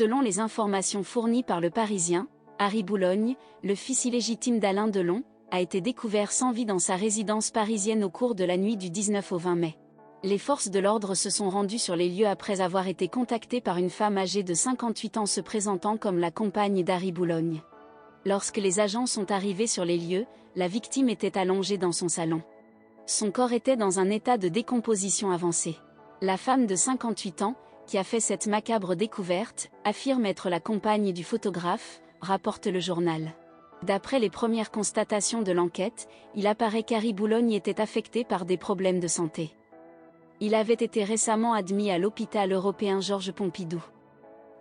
Selon les informations fournies par Le Parisien, Harry Boulogne, le fils illégitime d'Alain Delon, a été découvert sans vie dans sa résidence parisienne au cours de la nuit du 19 au 20 mai. Les forces de l'ordre se sont rendues sur les lieux après avoir été contactées par une femme âgée de 58 ans se présentant comme la compagne d'Harry Boulogne. Lorsque les agents sont arrivés sur les lieux, la victime était allongée dans son salon. Son corps était dans un état de décomposition avancée. La femme de 58 ans, qui a fait cette macabre découverte, affirme être la compagne du photographe, rapporte le journal. D'après les premières constatations de l'enquête, il apparaît qu'Harry Boulogne était affecté par des problèmes de santé. Il avait été récemment admis à l'hôpital européen Georges Pompidou.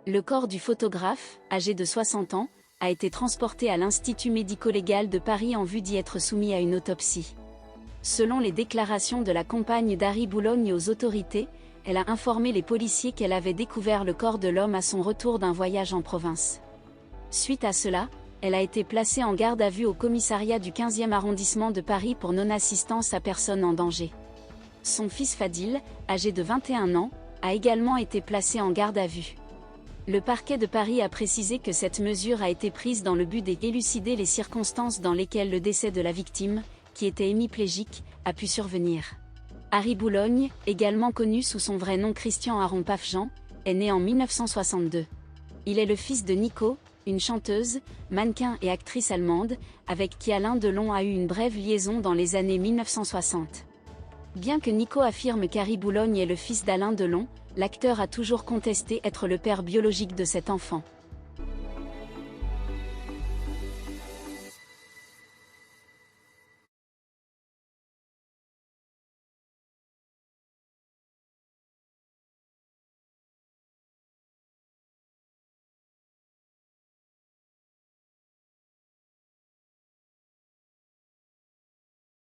Le corps du photographe, âgé de 60 ans, a été transporté à l'Institut médico-légal de Paris en vue d'y être soumis à une autopsie. Selon les déclarations de la compagne d'Harry Boulogne aux autorités, elle a informé les policiers qu'elle avait découvert le corps de l'homme à son retour d'un voyage en province. Suite à cela, elle a été placée en garde à vue au commissariat du 15e arrondissement de Paris pour non-assistance à personne en danger. Son fils Fadil, âgé de 21 ans, a également été placé en garde à vue. Le parquet de Paris a précisé que cette mesure a été prise dans le but d'élucider les circonstances dans lesquelles le décès de la victime, qui était hémiplégique, a pu survenir. Harry Boulogne, également connu sous son vrai nom Christian Aron Pafjean, est né en 1962. Il est le fils de Nico, une chanteuse, mannequin et actrice allemande, avec qui Alain Delon a eu une brève liaison dans les années 1960. Bien que Nico affirme qu'Harry Boulogne est le fils d'Alain Delon, l'acteur a toujours contesté être le père biologique de cet enfant.